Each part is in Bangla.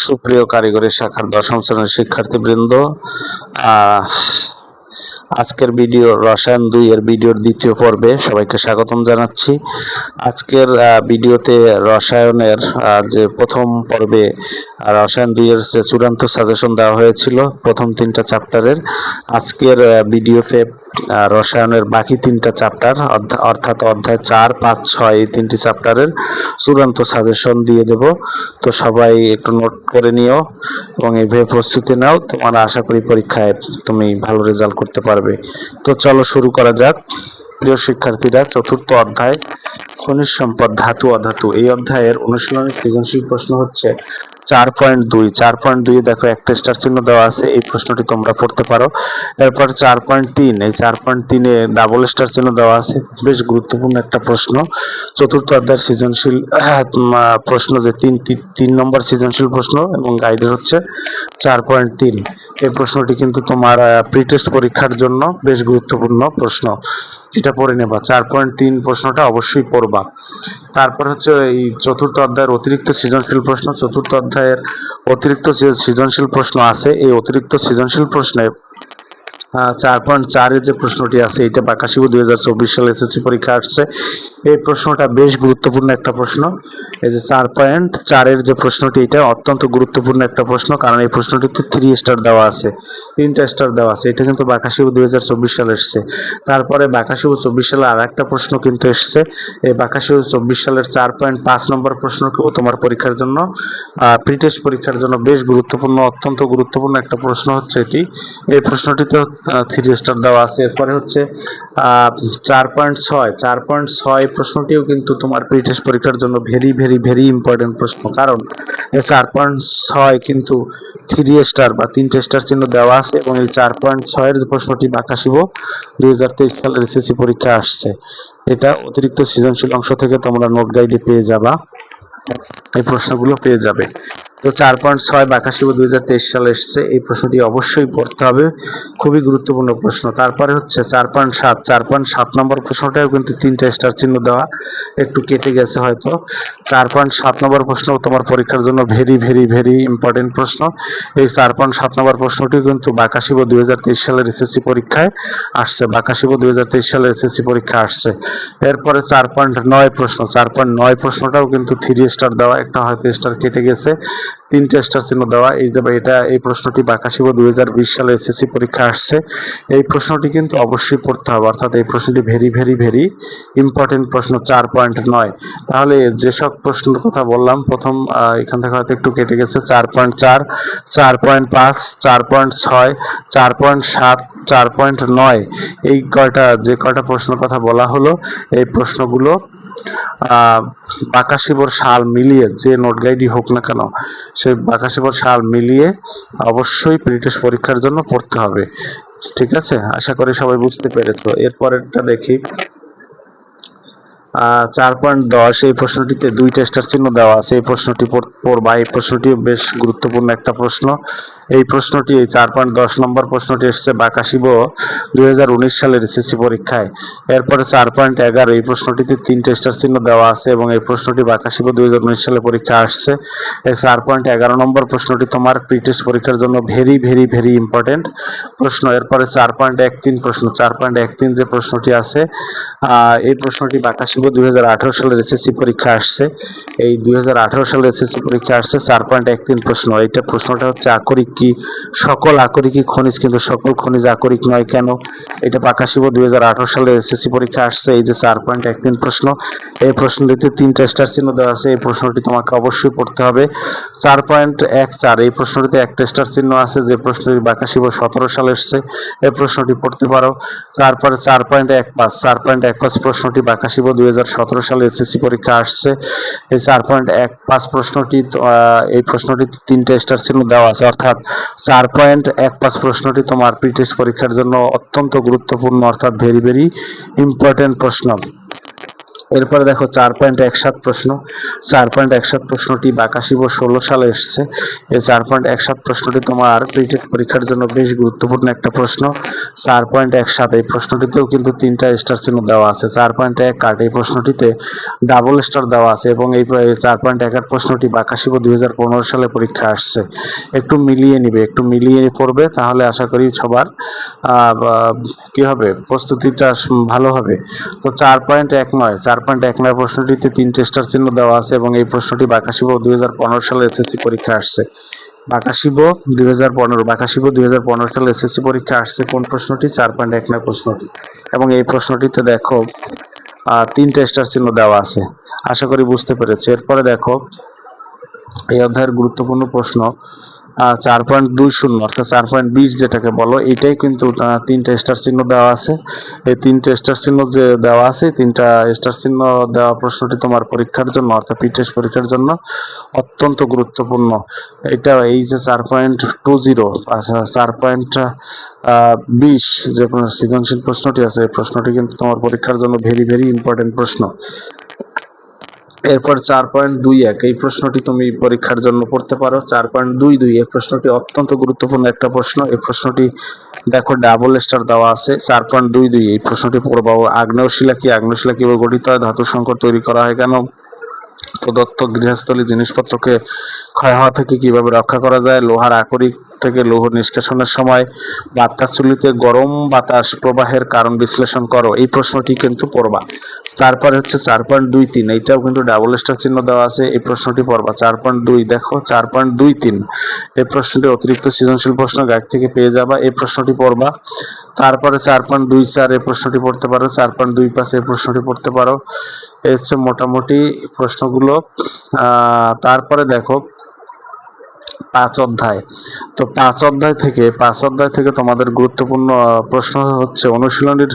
সুপ্রিয় কারিগরি শাখার দশম শ্রেণীর শিক্ষার্থীবৃন্দ, আজকের ভিডিও রসায়ন 2 এর ভিডিওর দ্বিতীয় পর্বে সবাইকে স্বাগতম জানাচ্ছি। আজকের ভিডিওতে রসায়নের যে প্রথম পর্বে রসায়ন 2 এর যে চূড়ান্ত সাজেশন দেওয়া হয়েছিল প্রথম 3টা চ্যাপ্টারের, আজকের ভিডিওতে রসায়নের বাকি 3টা চ্যাপ্টার অর্থাৎ অধ্যায় 4, 5, 6 এই 3টি চ্যাপ্টারের চূড়ান্ত সাজেশন দিয়ে দেব। তো সবাই একটু নোট করে নিও এবং এইভাবে প্রস্তুতি নাও, তোমরা আশা করি পরীক্ষায় তুমি ভালো রেজাল্ট করতে পারবে। তো চলো শুরু করা যাক। প্রিয় শিক্ষার্থীরা, চতুর্থ অধ্যায় খনিজ সম্পদ, ধাতু অধাতু, এই অধ্যায়ের অনুশীলনী সৃজনশীল প্রশ্ন হচ্ছে 4.2। 4.2 দেখো একটা স্টার চিহ্ন দেওয়া আছে, এই প্রশ্নটি তোমরা পড়তে পারো। এরপর 4.3, এই 4.3 এ ডাবল স্টার চিহ্ন দেওয়া আছে, বেশ গুরুত্বপূর্ণ একটা প্রশ্ন। চতুর্থ অধ্যায়ের সৃজনশীল প্রশ্ন, যে 3 নম্বর সৃজনশীল প্রশ্ন এবং গাইডের হচ্ছে 4.3। এই প্রশ্নটি কিন্তু তোমার প্রি টেস্ট পরীক্ষার জন্য বেশ গুরুত্বপূর্ণ প্রশ্ন, এটা পড়ে নেবা। 4.3 প্রশ্নটা অবশ্যই পড়বা। তারপর হচ্ছে এই চতুর্থ অধ্যায়ের অতিরিক্ত সৃজনশীল প্রশ্ন। চতুর্থ অধ্যায়ের অতিরিক্ত যে সৃজনশীল প্রশ্ন আছে, এই অতিরিক্ত সৃজনশীল প্রশ্নে 4.4 এর যে প্রশ্নটি আছে, এটা বাঁকাশিবু 2024 সালে এসএসসি পরীক্ষা আসছে। এই প্রশ্নটা বেশ গুরুত্বপূর্ণ একটা প্রশ্ন। এই যে 4.4 এর যে প্রশ্নটি, এটা অত্যন্ত গুরুত্বপূর্ণ একটা প্রশ্ন, কারণ এই প্রশ্নটিতে 3 স্টার দেওয়া আছে, 3টা স্টার দেওয়া আছে। এটা কিন্তু বাঁকাশিবু 2024 সালে এসছে। তারপরে বাঁকাশিবু 24 সালে আর একটা প্রশ্ন কিন্তু এসছে। এই বাঁকাশিবু 24 সালের 4.5 নম্বর প্রশ্নকেও তোমার পরীক্ষার জন্য প্রি টেস্ট পরীক্ষার জন্য বেশ গুরুত্বপূর্ণ, অত্যন্ত গুরুত্বপূর্ণ একটা প্রশ্ন হচ্ছে এটি। এই প্রশ্নটিতে 3 স্টার দেওয়া আছে। এরপরে হচ্ছে 4.6 প্রশ্নটিও কিন্তু তোমার প্রি টেস্ট পরীক্ষার জন্য ভেরি ভেরি ভেরি ইম্পর্টেন্ট প্রশ্ন, কারণ 4.6 কিন্তু 3 স্টার বা 3টে স্টার চিহ্ন দেওয়া আছে এবং এই 4.6 এর যে প্রশ্নটি বাঁকাশিবু 2023 সালের এসএসসি পরীক্ষা আসছে। এটা অতিরিক্ত সৃজনশীল অংশ থেকে তোমরা নোট গাইডে পেয়ে যাবা, এই প্রশ্নগুলো পেয়ে যাবে। তো 4.6 বাঁকাশিবু 2023 সালে এসছে, এই প্রশ্নটি অবশ্যই পড়তে হবে, খুবই গুরুত্বপূর্ণ প্রশ্ন। তারপরে হচ্ছে 4.7 নম্বর প্রশ্নটাও কিন্তু 3টে স্টার চিহ্ন দেওয়া, একটু কেটে গেছে হয়তো। 4.7 নম্বর প্রশ্ন তোমার পরীক্ষার জন্য ভেরি ভেরি ভেরি ইম্পর্টেন্ট প্রশ্ন। এই 4.7 নম্বর প্রশ্নটি কিন্তু বাঁকাশিবু 2023 সালের এসএসসি পরীক্ষায় আসছে, বাঁকাশিবু 2023 সালের এসএসসি পরীক্ষা আসছে। এরপরে 4.9 প্রশ্ন, 4.9 প্রশ্নটাও কিন্তু 3 স্টার দেওয়া, একটা হয়তো স্টার কেটে গেছে, 3টে স্টার চিহ্ন দেওয়া। এই প্রশ্নটি বাঁকাশিবু 2020 সালে এসএসসি পরীক্ষা আসছে। এই প্রশ্নটি কিন্তু অবশ্যই পড়তে হবে, অর্থাৎ এই প্রশ্নটি ভেরি ভেরি ভেরি ইম্পর্টেন্ট প্রশ্ন 4.9। তাহলে যেসব প্রশ্নের কথা বললাম, প্রথম এখান থেকে হয়তো একটু কেটে গেছে, 4.4, 4.5, 4.6, 4.7, 4.9, এই যে কয়টা প্রশ্নের কথা বলা হলো, এই প্রশ্নগুলো বাঁকাশিবুর সাল মিলিয়ে, যে নোট গাইডই হোক না কেন, সেই বাঁকাশিবুর সাল মিলিয়ে অবশ্যই প্রি টেস্ট পরীক্ষার জন্য পড়তে হবে। ঠিক আছে, আশা করি সবাই বুঝতে পেরেছো। এরপরেরটা দেখি, 4.10, এই প্রশ্নটিতে 2টে স্টার চিহ্ন দেওয়া আছে, এই প্রশ্নটি পড়বা। এই প্রশ্নটি বেশ গুরুত্বপূর্ণ একটা প্রশ্ন। এই প্রশ্নটি, এই 4.10 নম্বর প্রশ্নটি এসছে বাঁকাশিবু 2019 সালের এসএসসি পরীক্ষায়। এরপরে 4.11, এই প্রশ্নটিতে 3টে স্টার চিহ্ন দেওয়া আছে এবং এই প্রশ্নটি বাঁকাশিবু 2019 সালে পরীক্ষা আসছে। এই 4.11 নম্বর প্রশ্নটি তোমার প্রি টেস্ট পরীক্ষার জন্য ভেরি ভেরি ভেরি ইম্পর্টেন্ট প্রশ্ন। এরপরে 4.13 প্রশ্ন, 4.13 যে প্রশ্নটি আছে, এই প্রশ্নটি বাঁকাশিবু 2018 সালের এসএসসি পরীক্ষা আসছে। এই 2018 সালের এসএসসি পরীক্ষা আসছে 4.13 প্রশ্ন। এইটা প্রশ্নটা হচ্ছে আকরিক কি? সকল আকরিকই খনিজ, কিন্তু সকল খনিজ আকরিক নয় কেন? এটা বাঁকাশিবু 2018 সালে এসএসসি পরীক্ষা আসছে। এই যে 4.13 প্রশ্ন, এই প্রশ্নটিতে 3টে স্টার চিহ্ন দেওয়া আছে, এই প্রশ্নটি তোমাকে অবশ্যই পড়তে হবে। 4.14, এই প্রশ্নটিতে একটা স্টার চিহ্ন আছে, যে প্রশ্নটি বাঁকাশিবু 17 সালে এসছে, এই প্রশ্নটি পড়তে পারো। তারপরে 4.15 প্রশ্নটি বাঁকাশিবু 2017 সালে এসএসসি পরীক্ষা আসছে। এই 4.15 প্রশ্নটি, এই প্রশ্নটিতে 3টে স্টার চিহ্ন দেওয়া আছে, অর্থাৎ 4.15 প্রশ্নটি তোমার প্রি টেস্ট পরীক্ষার জন্য অত্যন্ত গুরুত্বপূর্ণ, অর্থাৎ ভেরি ভেরি ইম্পর্টেন্ট প্রশ্ন। এরপরে দেখো 4.17 প্রশ্ন। 4.17 প্রশ্নটি বাকাশিব 16 সালে এসেছে। এই 4.17 প্রশ্নটি তোমার প্রিটেক পরীক্ষার জন্য বেশ গুরুত্বপূর্ণ একটা প্রশ্ন। 4.17 এই প্রশ্নটিতেও কিন্তু 3টা স্টার চিহ্ন দেওয়া আছে। 4.18 এই প্রশ্নটিতে ডাবল স্টার দেওয়া আছে এবং এই 4.1 প্রশ্নটি বাকাশিব 2015 সালে পরীক্ষা আসছে। একটু মিলিয়ে নিবে, একটু মিলিয়ে পড়বে, তাহলে আশা করি সবার কি হবে, প্রস্তুতিটা ভালো হবে। তো 4.19 প্রশ্নটিতে 3টে স্টার চিহ্ন দেওয়া আছে এবং এই প্রশ্নটি বাকাশিব 2015 সালে এসএসসি পরীক্ষা আসছে। বাকাশিব 2015 সালে এসএসসি পরীক্ষা আসছে কোন প্রশ্নটি? 4.19 প্রশ্নটি। এবং এই প্রশ্নটিতে দেখো 3টে স্টার চিহ্ন দেওয়া আছে। আশা করি বুঝতে পেরেছি। এরপরে দেখো এই অধ্যায়ের গুরুত্বপূর্ণ প্রশ্ন 4.20 অর্থাৎ 4.20 যেটাকে বলো, এটাই কিন্তু 3টে স্টার চিহ্ন দেওয়া আছে। এই 3টে স্টার চিহ্ন যে দেওয়া আছে, 3টা স্টার চিহ্ন দেওয়া প্রশ্নটি তোমার পরীক্ষার জন্য অর্থাৎ পিটেস্ট পরীক্ষার জন্য অত্যন্ত গুরুত্বপূর্ণ। এটা এই যে 4.20 4.20 যে সৃজনশীল প্রশ্নটি আছে, এই প্রশ্নটি কিন্তু তোমার পরীক্ষার জন্য ভেরি ভেরি ইম্পর্টেন্ট প্রশ্ন। এরপর 4.21 এই প্রশ্নটি তুমি পরীক্ষার জন্য পড়তে পারো। 4.22 এই প্রশ্নটি অত্যন্ত গুরুত্বপূর্ণ একটা প্রশ্ন। এই প্রশ্নটি দেখো ডাবল স্টার দেওয়া আছে। 4.22 এই প্রশ্নটি পড়বা। আগ্নেয়শিলা কি? আগ্নেয়শিলা কিভাবে গঠিত হয়? ধাতু সংকর তৈরি করা হয় কেন? প্রদত্ত গৃহস্থলী জিনিসপত্রকে ক্ষয় হওয়া থেকে কিভাবে রক্ষা করা যায়? লোহার আকরিক থেকে লৌহ নিষ্কাশনের সময় বাতাস চুল্লিতে গরম বাতাস প্রবাহের কারণ বিশ্লেষণ করো। এই প্রশ্নটি কিন্তু পড়বা। তারপরে হচ্ছে 4.23 এইটাও কিন্তু ডাবল স্টার চিহ্ন দেওয়া আছে। এই প্রশ্নটি পড়বা। 4.2 দেখো 4.23 এই প্রশ্নটি অতিরিক্ত সৃজনশীল প্রশ্ন গাইড থেকে পেয়ে যাবা। এই প্রশ্নটি পড়বা। তারপরে 4.24 এই প্রশ্নটি পড়তে পারো। 4.25 এই প্রশ্নটি পড়তে পারো। এই হচ্ছে মোটামুটি প্রশ্নগুলো। তারপরে দেখো 5 অধ্যায়। তো 5 অধ্যায় থেকে তোমাদের গুরুত্বপূর্ণ প্রশ্ন হচ্ছে অনুশীলনীর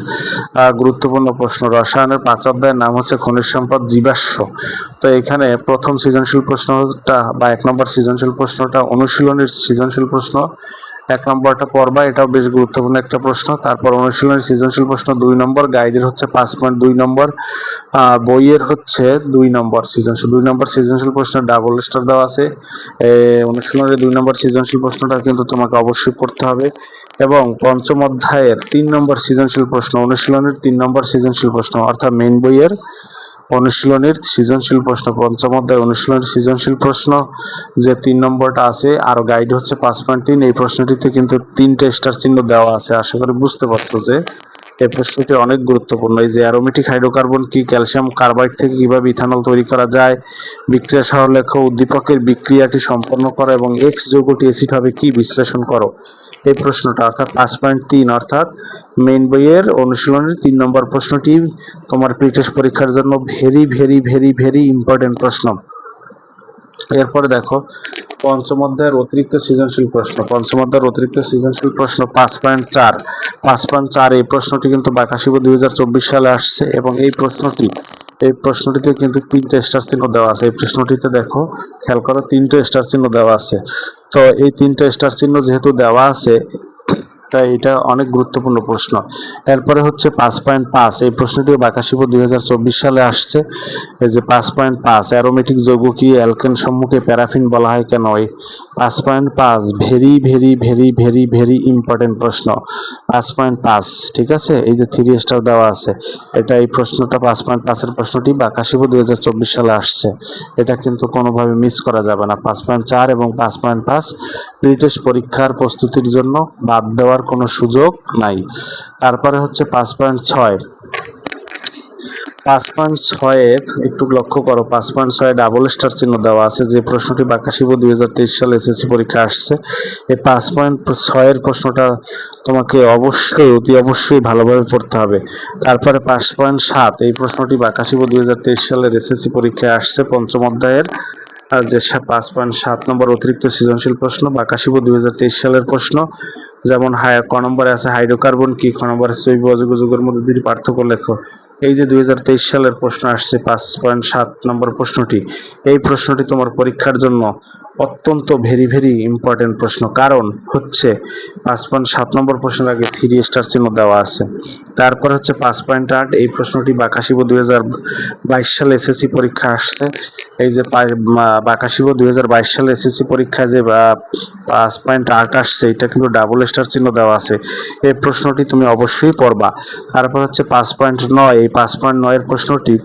গুরুত্বপূর্ণ প্রশ্ন। রসায়নের 5 অধ্যায়ের নাম হচ্ছে খনিজ সম্পদ জীবাশ্ম। তো এখানে প্রথম সৃজনশীল প্রশ্নটা বা 1 নম্বর সৃজনশীল প্রশ্নটা অনুশীলনীর সৃজনশীল প্রশ্ন 1 নম্বরটা পড়বা, এটাও বেশ গুরুত্বপূর্ণ একটা প্রশ্ন। তারপর অনুশীলনের সৃজনশীল প্রশ্ন 2 নম্বর, গাইডের হচ্ছে 5.2 নম্বর, বইয়ের হচ্ছে 2 নম্বর সৃজনশীল প্রশ্ন ডাবল স্টার দেওয়া আছে। অনুশীলনের 2 নম্বর সৃজনশীল প্রশ্নটা কিন্তু তোমাকে অবশ্যই পড়তে হবে। এবং পঞ্চম অধ্যায়ের 3 নম্বর সৃজনশীল প্রশ্ন, অনুশীলনের 3 নম্বর সৃজনশীল প্রশ্ন অর্থাৎ মেইন বইয়ের অনুশীলনের সৃজনশীল প্রশ্ন, পঞ্চম অধ্যায় অনুশীলনের সৃজনশীল প্রশ্ন যে 3 নম্বরটা আছে আর গাইড হচ্ছে 5.3। এই প্রশ্নটিতে কিন্তু 3টে স্টার চিহ্ন দেওয়া আছে। আশা করি বুঝতে পারছো যে এই প্রশ্নটি অনেক গুরুত্বপূর্ণ। এই যে অ্যারোমেটিক হাইড্রোকার্বন কি? ক্যালসিয়াম কার্বাইড থেকে কিভাবে ইথানল তৈরি করা যায়? বিক্রিয়া সরলেখ উদ্দীপকের বিক্রিয়াটি সম্পন্ন করো এবং এক্স যৌগটি অ্যাসিড হবে কি? বিশ্লেষণ করো। এই প্রশ্নটা অর্থাৎ 5.3 অর্থাৎ মেইন বইয়ের অনুশীলনের 3 নম্বর প্রশ্নটি তোমার প্রিটেস্ট পরীক্ষার জন্য very very very very important প্রশ্ন। এরপরে দেখো পঞ্চম অধ্যায়ের অতিরিক্ত সৃজনশীল প্রশ্ন 5.4 এই প্রশ্নটি কিন্তু বাকাশিব 2024 সালে আসছে এবং এই প্রশ্নটিতে কিন্তু 3টে স্টার চিহ্ন দেওয়া আছে। এই প্রশ্নটিতে দেখো খেয়াল করো 3টে স্টার চিহ্ন দেওয়া আছে। তো এই 3টে স্টার চিহ্ন যেহেতু দেওয়া আছে তাই এটা অনেক গুরুত্বপূর্ণ প্রশ্ন। এরপরে হচ্ছে 5.5 এই প্রশ্নটিও বাকাশিব 2024 সালে আসছে। এই যে 5.5 অ্যারোমেটিক যৌগ কি? অ্যালকেন সম্মুখে প্যারাফিন বলা হয় কেন? এই 5.5 very very very very very important প্রশ্ন। 5.5 ঠিক আছে, এই যে 3 স্টার দেওয়া আছে, এটা এই প্রশ্নটা 5.5 এর প্রশ্নটি বাকাশিব 2024 সালে আসছে। এটা কিন্তু কোনোভাবে মিস করা যাবে না। 5.4 এবং 5.5 প্রিটেস্ট পরীক্ষার প্রস্তুতির জন্য বাদ দেওয়ার কোনো সুযোগ নাই। তারপরে হচ্ছে 5.6 একটু লক্ষ্য করো। 5.6 ডাবল স্টার চিহ্ন দেওয়া আছে। যে প্রশ্নটি বাকাশিব 2023 সালে এসএসসি পরীক্ষা আসছে। এই 5.6 এর প্রশ্নটা তোমাকে অবশ্যই অতি অবশ্যই ভালোভাবে পড়তে হবে। তারপরে 5.7 এই প্রশ্নটি বাকাশিব 2023 সালের এসএসসি পরীক্ষায় আসছে পঞ্চম অধ্যায়ের যে 5.7 নম্বর অতিরিক্ত সৃজনশীল প্রশ্ন বাকাশিব 2023 সালের প্রশ্ন। যেমন ক নম্বরে আছে হাইড্রোকার্বন কি? খ নম্বরে জৈব অযৌগ যৌগের মধ্যে দুটি পার্থক্য লেখো। এই যে 2023 সালের প্রশ্ন আসছে 5.7 নম্বর প্রশ্নটি, এই প্রশ্নটি তোমার পরীক্ষার জন্য অত্যন্ত ভেরি ভেরি ইম্পর্টেন্ট প্রশ্ন, কারণ হচ্ছে 5.7 নম্বর প্রশ্নের আগে 3 স্টার চিহ্ন দেওয়া আছে। তারপর হচ্ছে 5.8, এই প্রশ্নটি বাকাশিব 2022 সালে এসএসসি পরীক্ষা আসছে। এই যে বাকাশিব 2022 সালে এসএসসি পরীক্ষায় যে 5.8 আসছে, এটা কিন্তু ডাবল স্টার চিহ্ন দেওয়া আছে। এই প্রশ্নটি তুমি অবশ্যই পড়বা। তারপর হচ্ছে 5.9, এই 5.9 এর প্রশ্নটি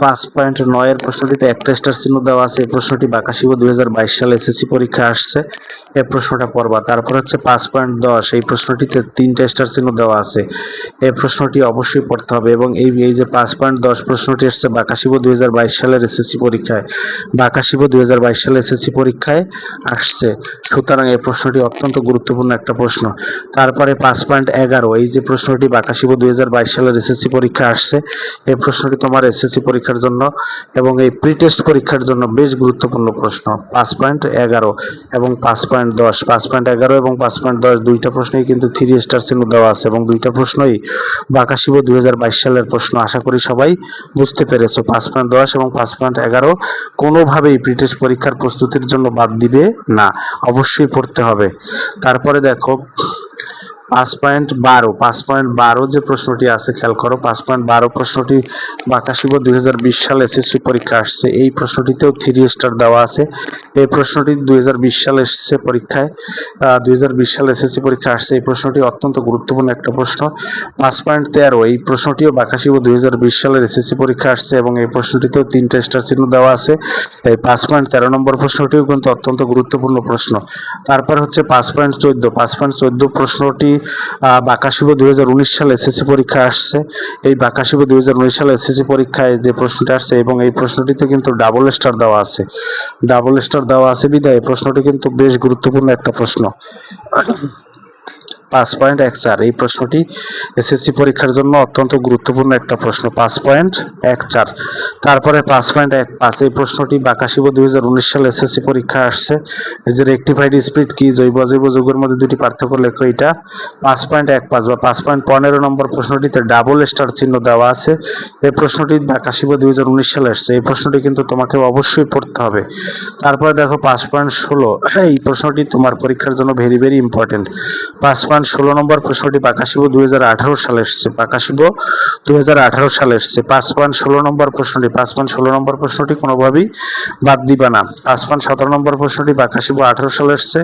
5.9 এর প্রশ্নটিতে একটা স্টার চিহ্ন দেওয়া আছে। এই প্রশ্নটি বাকাশিব 2022 সালে এসএসসি পরীক্ষা আসছে, এই প্রশ্নটা পড়বা। তারপর হচ্ছে 5.10, এই প্রশ্নটিতে 3টা স্টার চিহ্ন দেওয়া আছে। এই প্রশ্নটি অবশ্যই পড়তে হবে। এবং এই যে 5.10 প্রশ্নটি আসছে বাকাশিব 2022 সালের এসএসসি পরীক্ষায়, বাকাশিব 2022 সালে এসএসসি পরীক্ষায় আসছে, সুতরাং এই প্রশ্নটি অত্যন্ত গুরুত্বপূর্ণ একটা প্রশ্ন। তারপরে 5.11, এই যে প্রশ্নটি বাকাশিব 2022 সালের এসএসসি পরীক্ষা আসছে, এই প্রশ্নটি তোমার এসএসসি পরীক্ষার জন্য এবং এই প্রি টেস্ট পরীক্ষার জন্য বেশ গুরুত্বপূর্ণ প্রশ্ন। 5.11 এবং 5.10, 5.11 এবং 5.10 দুইটা প্রশ্নই কিন্তু 3 স্টার চিহ্ন দেওয়া আছে এবং দুইটা প্রশ্নই বাকাশিব 2022 সালের প্রশ্ন। আশা করি সবাই বুঝতে পেরেছো। 5.10 এবং 5.11 কোনোভাবেই প্রি টেস্ট পরীক্ষার প্রস্তুতির জন্য বাদ দিবে না, অবশ্যই পড়তে হবে। তারপরে দেখো 5.12 যে প্রশ্নটি আছে, খেয়াল করো। 5.12 প্রশ্নটি বাকাশিব 2020 সালে এসএসসি পরীক্ষা আসছে, এই প্রশ্নটিতেও 3 স্টার দেওয়া আছে। এই প্রশ্নটি 2020 সালে এসেছে পরীক্ষায়, 2020 সালে এসএসসি পরীক্ষা আসছে, এই প্রশ্নটি অত্যন্ত গুরুত্বপূর্ণ একটা প্রশ্ন। 5.13, এই প্রশ্নটিও বাকাশিব 2020 সালের এসএসসি পরীক্ষা আসছে এবং এই প্রশ্নটিতেও 3টা স্টার চিহ্ন দেওয়া আছে। এই 5.13 নম্বর প্রশ্নটিও কিন্তু অত্যন্ত গুরুত্বপূর্ণ প্রশ্ন। তারপর হচ্ছে 5.14 প্রশ্নটি বাকাশিব 2019 সালে এসএসসি পরীক্ষা আসছে। এই বাকাশিব 2019 সালে এসএসসি পরীক্ষায় যে প্রশ্নটি আসছে এবং এই প্রশ্নটিতে কিন্তু ডাবল স্টার দেওয়া আছে, বিধায় প্রশ্নটি কিন্তু বেশ গুরুত্বপূর্ণ একটা প্রশ্ন। 5.14, এই প্রশ্নটি এসএসসি পরীক্ষার জন্য অত্যন্ত গুরুত্বপূর্ণ একটা প্রশ্ন। 5.14, তারপরে 5.15, এই প্রশ্নটি বাকাশিব 2019 সালে এসএসসি পরীক্ষা আসছে। এই যে রেকটিফাইড স্পিড কি, জৈব অজৈব যৌগের মধ্যে দুটি পার্থক্য লেখো, এটা 5.15 বা 5.15 নম্বর প্রশ্নটিতে ডাবল স্টার চিহ্ন দেওয়া আছে। এই প্রশ্নটি বাকাশিব 2019 সালে আসছে, এই প্রশ্নটি কিন্তু তোমাকে অবশ্যই পড়তে হবে। তারপরে দেখো 5.16, এই প্রশ্নটি তোমার পরীক্ষার জন্য ভেরি ভেরি ইম্পর্টেন্ট। 5.16 নম্বর প্রশ্নটি বাকাশিব 2018 সালে এসেছে, বাকাশিব 2018 সালে এসেছে। 5.16 নম্বর প্রশ্নটি 5.16 নম্বর প্রশ্নটি কোনোভাবেই বাদ দিবা না। 5.17 নম্বর প্রশ্নটি বাকাশিব 18 সালে এসেছে,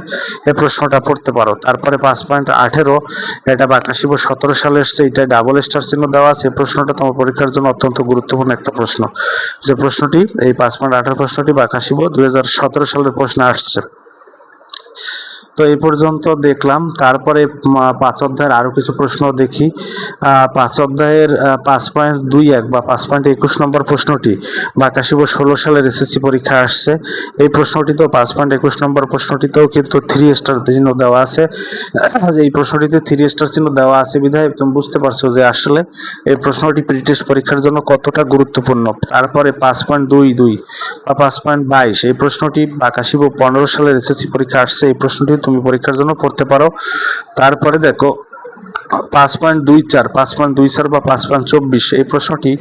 এই প্রশ্নটা পড়তে পারো। তারপরে 5.18, এটা বাকাশিব 17 সালে এসেছে, এটা ডাবল স্টার চিহ্ন দেওয়া আছে। এই প্রশ্নটা তোমার পরীক্ষার জন্য অত্যন্ত গুরুত্বপূর্ণ একটা প্রশ্ন, যে প্রশ্নটি এই 5.18 প্রশ্নটি বাকাশিব 2017 সালের প্রশ্নে আসছে। তো এই পর্যন্ত দেখলাম। তারপরে 5 অধ্যায়ের আরো কিছু প্রশ্ন দেখি। 5 অধ্যায়ের 5.21 বা 5.21 নম্বর প্রশ্নটি বাকাশিব 16 সালের এসএসসি পরীক্ষা আসছে। এই প্রশ্নটিতেও 5.21 নম্বর প্রশ্নটিতেও কিন্তু 3 স্টার চিহ্ন দেওয়া আছে। এই প্রশ্নটিতে 3 স্টার চিহ্ন দেওয়া আছে বিধায় তুমি বুঝতে পারছো যে আসলে এই প্রশ্নটি প্রি টেস্ট পরীক্ষার জন্য কতটা গুরুত্বপূর্ণ। তারপরে 5.22 বা 5.22, এই প্রশ্নটি বাকাশিব 15 সালের এসএসসি পরীক্ষা আসছে, এই প্রশ্নটি তুমি পরীক্ষার জন্য পড়তে পারো। তারপরে দেখো 5.24 বা 5.24, এই প্রশ্নটি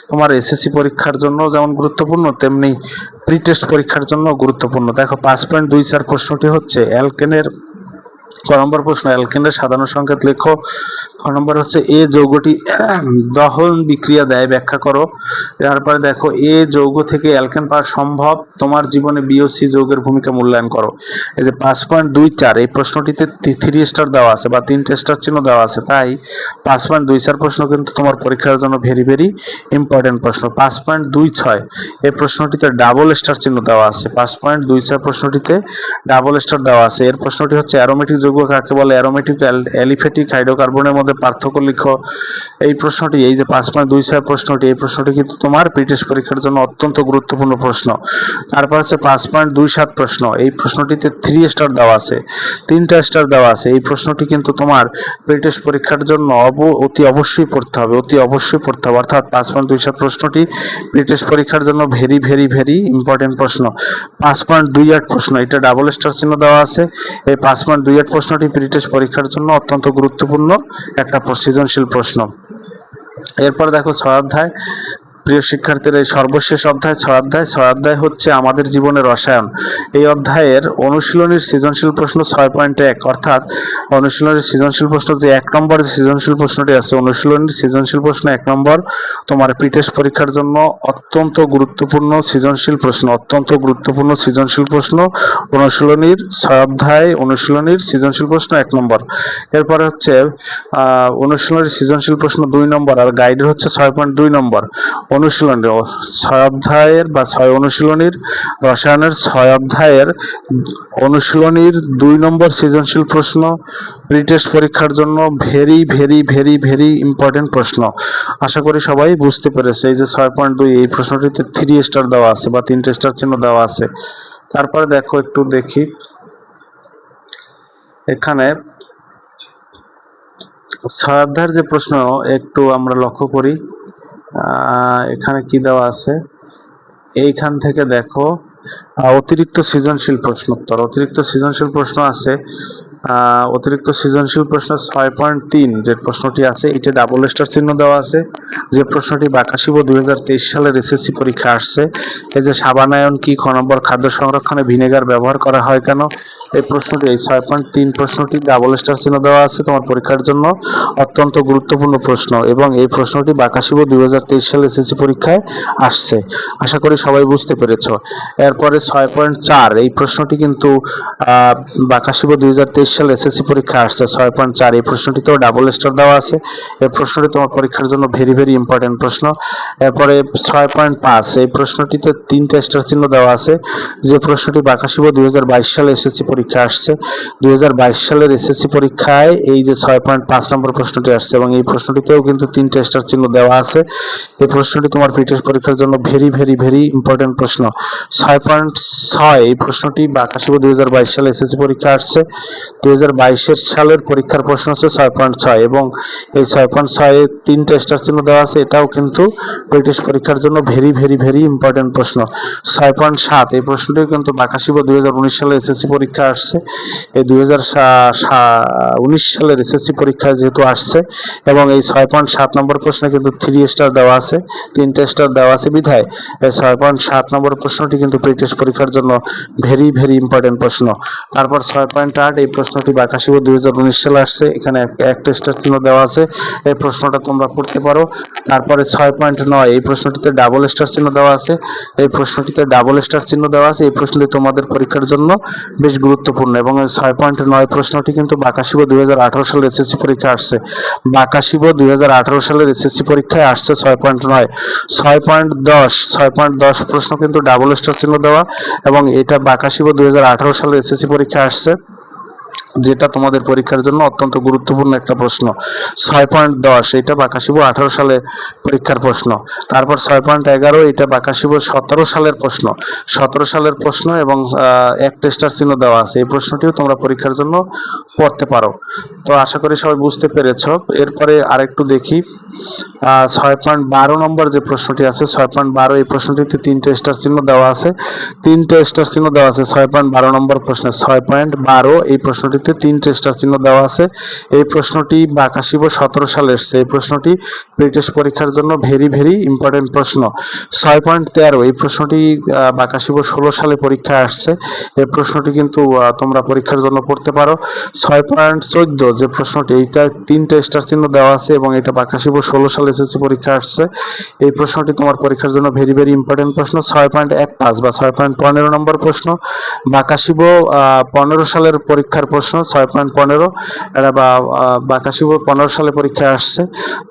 তোমার এসএসসি পরীক্ষার জন্য যেমন গুরুত্বপূর্ণ তেমনি প্রি টেস্ট পরীক্ষার জন্য গুরুত্বপূর্ণ। দেখো 5.24 প্রশ্নটি হচ্ছে অ্যালকেনের ক নম্বর প্রশ্ন, অ্যালকেনের সাধারণ সংকেত লেখো। খ নম্বর হচ্ছে এ যৌগটি দহন বিক্রিয়া দেয়, ব্যাখ্যা করো। তারপরে দেখো এ যৌগ থেকে অ্যালকেন পাওয়া সম্ভব, তোমার জীবনে বি ও সি যৌগের ভূমিকা মূল্যায়ন করো। এই যে 5.24, এই প্রশ্নটিতে 3 স্টার দেওয়া আছে বা 3 স্টার চিহ্ন দেওয়া আছে, তাই 5.24 প্রশ্ন কিন্তু তোমার পরীক্ষার জন্য ভেরি ভেরি ইম্পর্টেন্ট প্রশ্ন। 5.26, এই প্রশ্নটিতে ডাবল স্টার চিহ্ন দেওয়া আছে। 5.26 প্রশ্নটিতে ডাবল স্টার দেওয়া আছে। এর প্রশ্নটি হচ্ছে অ্যারোমেটিক যৌগ কাকে বলে, অ্যারোমেটিক অ্যালিফেটিক হাইড্রোকার্বনের মধ্যে পার্থক্য লিখো। এই প্রশ্নটি, এই যে 5.26 প্রশ্নটি, এই প্রশ্নটি কিন্তু তোমার প্রি টেস্ট পরীক্ষার জন্য অত্যন্ত গুরুত্বপূর্ণ প্রশ্ন। তারপর হচ্ছে 5.27 প্রশ্ন, এই প্রশ্নটিতে 3 স্টার দেওয়া আছে, 3টা স্টার দেওয়া আছে। এই প্রশ্নটি কিন্তু তোমার প্রি টেস্ট পরীক্ষার জন্য অতি অবশ্যই পড়তে হবে, অর্থাৎ 5.27 প্রশ্নটি প্রি টেস্ট পরীক্ষার জন্য ভেরি ভেরি ভেরি ইম্পর্টেন্ট প্রশ্ন। 5.28 প্রশ্ন, এটা ডাবল স্টার চিহ্ন দেওয়া আছে। এই 5.28 প্রশ্নটি প্রি টেস্ট পরীক্ষার জন্য অত্যন্ত গুরুত্বপূর্ণ একটা সৃজনশীল প্রশ্ন। এরপর দেখো 6 অধ্যায় প্রিয় শিক্ষার্থীরা, এই সর্বশেষ অধ্যায় 6 অধ্যায় হচ্ছে আমাদের জীবনের রসায়ন। এই অধ্যায়ের অনুশীলনীর সৃজনশীল প্রশ্ন 6.1, অর্থাৎ অনুশীলনীর সৃজনশীল প্রশ্ন যে 1 নম্বর সৃজনশীল প্রশ্নটি আছে, অনুশীলনীর সৃজনশীল প্রশ্ন 1 নম্বর তোমার প্রি-টেস্ট পরীক্ষার জন্য অত্যন্ত গুরুত্বপূর্ণ সৃজনশীল প্রশ্ন, অনুশীলনীর 6 অধ্যায় অনুশীলনীর সৃজনশীল প্রশ্ন 1 নম্বর। এরপরে হচ্ছে অনুশীলনীর সৃজনশীল প্রশ্ন 2 নম্বর, আর গাইডের হচ্ছে 6.2 নম্বর। অনুশীলনী 6 অধ্যায়ের বা 6 অনুশীলনীর রসায়নের 6 অধ্যায়ের অনুশীলনীর 2 নম্বর সৃজনশীল প্রশ্ন প্রি-টেস্ট পরীক্ষার জন্য very very very very important প্রশ্ন। আশা করি সবাই বুঝতে পেরেছে। এই যে 6.2, এই প্রশ্নটিতে 3 স্টার দেওয়া আছে বা 3টে স্টার চিহ্ন দেওয়া আছে। তারপরে দেখো, একটু দেখি এখানে 6 অধ্যায়ের যে প্রশ্ন একটু আমরা লক্ষ্য করি, এখানে কি দেওয়া আছে, এইখান থেকে দেখো অতিরিক্ত সৃজনশীল প্রশ্নোত্তর, অতিরিক্ত সৃজনশীল প্রশ্ন আছে। অতিরিক্ত সৃজনশীল প্রশ্ন 6.3 যে প্রশ্নটি আছে, এটা ডাবল স্টার চিহ্ন দেওয়া আছে। যে প্রশ্নটি বাকাশিব 2023 সালের এসএসসি পরীক্ষা আসছে, এই যে সাবানায়ন কি, খ নম্বর খাদ্য সংরক্ষণে ভিনেগার ব্যবহার করা হয় কেন, এই প্রশ্নটি, এই 6.3 প্রশ্নটি ডাবল স্টার চিহ্ন দেওয়া আছে, তোমার পরীক্ষার জন্য অত্যন্ত গুরুত্বপূর্ণ প্রশ্ন, এবং এই প্রশ্নটি বাকাশিব 2023 সালের এসএসসি পরীক্ষায় আসছে। আশা করি সবাই বুঝতে পেরেছ। এরপরে 6.4 এই প্রশ্নটি কিন্তু বাকাশিব 2023 সালে এসএসসি পরীক্ষা আসছে, 6.4 এই প্রশ্নটিতেও ডাবল স্টার দেওয়া আছে। এই প্রশ্নটি তোমার পরীক্ষার জন্য ভেরি ভেরি ইম্পর্টেন্ট প্রশ্ন। এরপরে 6.5 এই প্রশ্নটিতে 3টে স্টার চিহ্ন দেওয়া আছে। যে প্রশ্নটি বাকাশিব 2022 সালে এসএসসি পরীক্ষা আসছে, 2022 সালের এসএসসি পরীক্ষায় এই যে 6.5 নম্বর প্রশ্নটি আসছে, এবং এই প্রশ্নটিতেও কিন্তু 3টে স্টার চিহ্ন দেওয়া আছে। এই প্রশ্নটি তোমার প্রি-টেস্ট পরীক্ষার জন্য ভেরি ভেরি ভেরি ইম্পর্টেন্ট প্রশ্ন। 6.6 এই প্রশ্নটি বাকাশিব 2022 সালে এসএসসি পরীক্ষা আসছে, 2022 সালের পরীক্ষার প্রশ্ন হচ্ছে 6.6, এবং এই 6.6 এ 3টে স্টার চিহ্ন দেওয়া আছে। এটাও কিন্তু প্রি-টেস্ট পরীক্ষার জন্য ভেরি ভেরি ভেরি ইম্পর্টেন্ট প্রশ্ন। 6.7 এই প্রশ্নটিও কিন্তু বাকাশিব 2019 সালে এসএসসি পরীক্ষা আসছে, এই 2019 সালের এসএসসি পরীক্ষা যেহেতু আসছে, এবং এই 6.7 নম্বর প্রশ্নে কিন্তু 3 স্টার দেওয়া আছে, 3টে স্টার দেওয়া আছে বিধায় এই 6.7 নম্বর প্রশ্নটি কিন্তু প্রি-টেস্ট পরীক্ষার জন্য ভেরি ভেরি ইম্পর্টেন্ট প্রশ্ন। তারপর 6.8 এই প্রশ্নটি বাকাশিব 2019 সালে আসছে, এখানে একটা স্টার চিহ্ন দেওয়া আছে, এই প্রশ্নটা তোমরা করতে পারো। তারপরে 6.9 এই প্রশ্নটিতে ডাবল স্টার চিহ্ন দেওয়া আছে, এই প্রশ্নটিতে ডাবল স্টার চিহ্ন দেওয়া আছে। এই প্রশ্নটি তোমাদের পরীক্ষার জন্য বেশ গুরুত্বপূর্ণ, এবং এই 6.9 প্রশ্নটি কিন্তু বাকাশিব 2018 সালের এসএসসি পরীক্ষা আসছে, বাকাশিব 2018 সালের এসএসসি পরীক্ষায় আসছে 6.9। 6.10 প্রশ্ন কিন্তু ডাবল স্টার চিহ্ন দেওয়া, এবং এটা বাকাশিব 2018 সালের এসএসসি পরীক্ষা আসছে, যেটা তোমাদের পরীক্ষার জন্য অত্যন্ত গুরুত্বপূর্ণ একটা প্রশ্ন। 6.10 এটা বাকাশিব 18 সালে পরীক্ষার প্রশ্ন। তারপর 6.11 এটা বাকাশিব 17 সালের প্রশ্ন, 17 সালের প্রশ্ন, এবং একটা স্টার চিহ্ন দেওয়া আছে। এই প্রশ্নটিও তোমরা পরীক্ষার জন্য পড়তে পারো। তো আশা করি সবাই বুঝতে পেরেছ। এরপরে আরেকটু দেখি, 6.12 নম্বর যে প্রশ্নটি আছে, 6.12 এই প্রশ্নটিতে 3টে স্টার চিহ্ন দেওয়া আছে, 3টে স্টার চিহ্ন দেওয়া আছে 6.12 নম্বর প্রশ্নে। 6.12 এই প্রশ্নটিতে 3টে স্টার চিহ্ন দেওয়া আছে। এই প্রশ্নটি বাকাশিব 17 সালে এসেছে, এই প্রশ্নটি প্রি-টেস্ট পরীক্ষার জন্য ভেরি ভেরি ইম্পর্টেন্ট প্রশ্ন। 6.13 এই প্রশ্নটি বাকাশিব 16 সালে পরীক্ষায় আসছে, এই প্রশ্নটি কিন্তু তোমরা পরীক্ষার জন্য পড়তে পারো। 6.14 যে প্রশ্নটি, এইটা 3টে স্টার চিহ্ন দেওয়া আছে, এবং এটা বাকাশিব 16 সালে এসএসসি পরীক্ষা আসছে। এই প্রশ্নটি তোমার পরীক্ষার জন্য ভেরি ভেরি ইম্পর্টেন্ট প্রশ্ন। 6.15 বা 6.15 নম্বর প্রশ্ন, বাকাশিব 15 সালের পরীক্ষার প্রশ্ন। 6.15 এটা বাকাশিব 15 সালে পরীক্ষায় আসছে।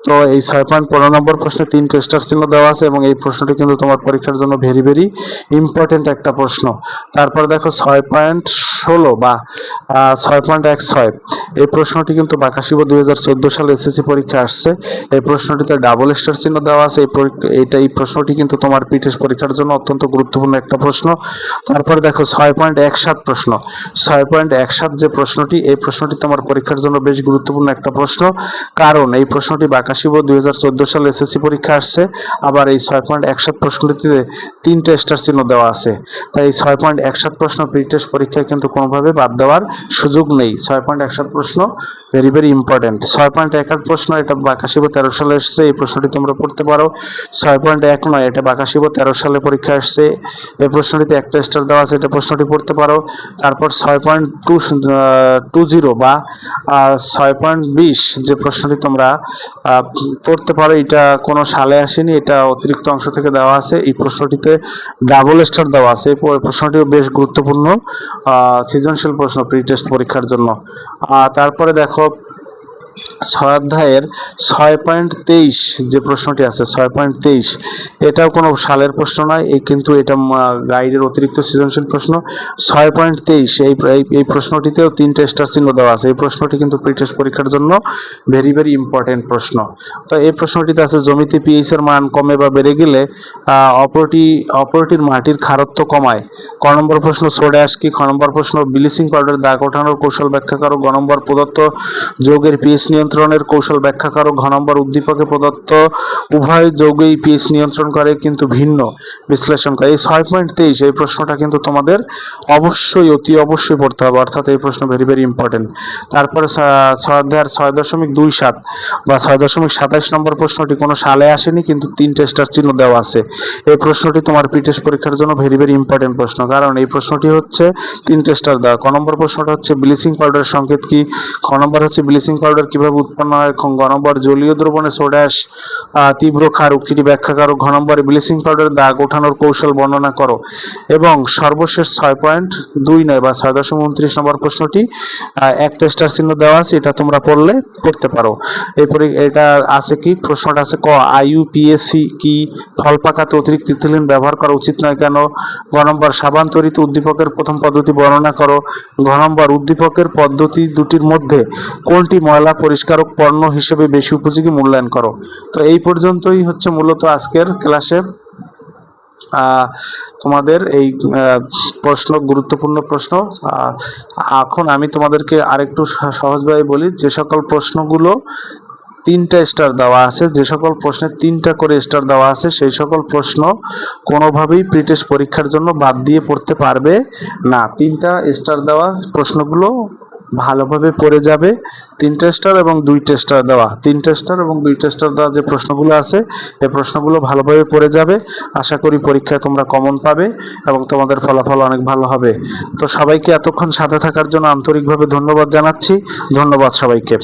তো এই 6.15 নম্বর প্রশ্নে 3টে স্টার চিহ্ন দেওয়া আছে, এবং এই প্রশ্নটি কিন্তু তোমার পরীক্ষার জন্য ভেরি ভেরি ইম্পর্টেন্ট একটা প্রশ্ন। তারপর দেখো 6.16 বা 6.16 এই প্রশ্নটি কিন্তু বাকাশিব 2014 সালে এসএসসি পরীক্ষা আসছে। এই প্রশ্নটিতে ডাবল স্টার চিহ্ন দেওয়া আছে। এই প্রশ্নটি কিন্তু তোমার প্রি-টেস্ট পরীক্ষার জন্য অত্যন্ত গুরুত্বপূর্ণ একটা প্রশ্ন। তারপর দেখো 6.17 প্রশ্ন, 6.17 যে প্রশ্ন প্রশ্নটি, এই প্রশ্নটি তোমার পরীক্ষার জন্য বেশ গুরুত্বপূর্ণ একটা প্রশ্ন, কারণ এই প্রশ্নটি বাকাশি বোর্ড 2014 সালে এসএসসি পরীক্ষা আসছে। আবার এই 6.17 প্রশ্নটিতে 3টা স্টার চিহ্ন দেওয়া আছে। তাই এই 6.17 প্রশ্ন প্রি টেস্ট পরীক্ষায় কিন্তু কোনোভাবে বাদ দেওয়ার সুযোগ নেই। 6.17 প্রশ্ন ভেরি ভেরি ইম্পর্টেন্ট। 6.1 প্রশ্ন, এটা বাকাশি বোর্ড 13 সালে এসেছে, এই প্রশ্নটি তোমরা পড়তে পারো। 6.19, এটা বাকাশি বোর্ড 13 সালে পরীক্ষা আসছে, এই প্রশ্নটিতে একটা স্টার দেওয়া আছে, এটা প্রশ্নটি পড়তে পারো। তারপর 6.20 বা 6.20 যে প্রশ্নটি তোমরা পড়তে পারো, এটা কোনো সালে আসেনি, এটা অতিরিক্ত অংশ থেকে দেওয়া আছে। এই প্রশ্নটিতে ডাবল স্টার দেওয়া আছে। এই প্রশ্নটিও বেশ গুরুত্বপূর্ণ সৃজনশীল প্রশ্ন প্রি টেস্ট পরীক্ষার জন্য। তারপরে দেখো 6 অধ্যায়ের 6.23 যে প্রশ্নটি আছে, 6.23, এটাও কোনো সালের প্রশ্ন নয়, কিন্তু এটা গাইডের অতিরিক্ত সৃজনশীল প্রশ্ন। 6.23 এই প্রশ্নটিতেও 3টা স্টার চিহ্ন দেওয়া আছে। এই প্রশ্নটি কিন্তু প্রি টেস্ট পরীক্ষার জন্য ভেরি ভেরি ইম্পর্টেন্ট প্রশ্ন। তো এই প্রশ্নটিতে আছে জমিতে পিএইচ এর মান কমে বা বেড়ে গেলে অপরটির মাটির খারত্ব কমায়। ক নম্বর প্রশ্ন সোডা অ্যাশ কি? খ নম্বর প্রশ্ন ব্লিচিং পাউডার দাগ ওঠানোর কৌশল ব্যাখ্যা করো। গ নম্বর প্রদত্ত যৌগের পিএইচ নিয়ন্ত্রণের কৌশল ব্যাখ্যা করো। ঘ নম্বর উদ্দীপকে প্রদত্ত উভয় যৌগেই পিএইচ নিয়ন্ত্রণ করে কিন্তু ভিন্ন, বিশ্লেষণ করে। এই 6.23 এই প্রশ্নটা কিন্তু তোমাদের অবশ্যই অতি অবশ্যই পড়তে হবে, অর্থাৎ এই প্রশ্ন ভেরি ভেরি ইম্পর্টেন্ট। তারপরে 6 অধ্যায়ের 6.27 বা 6.27 নম্বর প্রশ্নটি কোনো সালে আসেনি, কিন্তু 3টা স্টার চিহ্ন দেওয়া আছে। এই প্রশ্নটি তোমার প্রি টেস্ট পরীক্ষার জন্য ভেরি ভেরি ইম্পর্টেন্ট প্রশ্ন, কারণ এই প্রশ্নটি হচ্ছে 3টা স্টার দেওয়া। ক নম্বর প্রশ্নটা হচ্ছে ব্লিচিং পাউডারের সংকেত কি? খ নম্বর হচ্ছে ব্লিচিং পাউডার কিভাবে উৎপন্ন হয়। গ নম্বর জলীয় দ্রবণে সোডা অ্যাশ তীব্র ক্ষার উক্তিটি ব্যাখ্যা করো। ঘ নম্বরে ব্লিচিং পাউডার দাগ ওঠানোর কৌশল বর্ণনা করো। এবং সর্বশেষ 6.29 বা 6.29 নম্বর প্রশ্নটি একটা স্টার চিহ্ন দেওয়া আছে, এটা তোমরা পড়তে পারো। এরপরে এটা আছে কি? প্রশ্নটা আছে ক আইইউপিএসি কি? ফল পাকাতে অতিরিক্ত ইথিলিন ব্যবহার করা উচিত নয় কেন? গ নম্বর সাবান তৈরিতে উদ্দীপকের প্রথম পদ্ধতি বর্ণনা করো। ঘ নম্বর উদ্দীপকের পদ্ধতি দুটির মধ্যে কোনটি ময়লা পরিষ্কারক পণ্য হিসেবে বেশি উপযোগী মূল্যায়ন করো। তো এই পর্যন্তই হচ্ছে মূলত আজকের ক্লাসে তোমাদের এই প্রশ্ন, গুরুত্বপূর্ণ প্রশ্ন। এখন আমি তোমাদেরকে আরেকটু সহজভাবে বলি, যে সকল প্রশ্নগুলো 3টা স্টার দেওয়া আছে, যে সকল প্রশ্নে 3টা করে স্টার দেওয়া আছে, সেই সকল প্রশ্ন কোনোভাবেই প্রি টেস্ট পরীক্ষার জন্য বাদ দিয়ে পড়তে পারবে না। 3টা স্টার দেওয়া প্রশ্নগুলো ভালোভাবে পড়ে যাবে। 3টা স্টার এবং 2টা স্টার দেওয়া, 3টা স্টার এবং 2টা স্টার দেওয়া যে প্রশ্নগুলো আছে, এই প্রশ্নগুলো ভালোভাবে পড়ে যাবে। আশা করি পরীক্ষায় তোমরা কমন পাবে এবং তোমাদের ফলাফল অনেক ভালো হবে। তো সবাইকে এতক্ষণ সাথে থাকার জন্য আন্তরিকভাবে ধন্যবাদ জানাচ্ছি। ধন্যবাদ সবাইকে।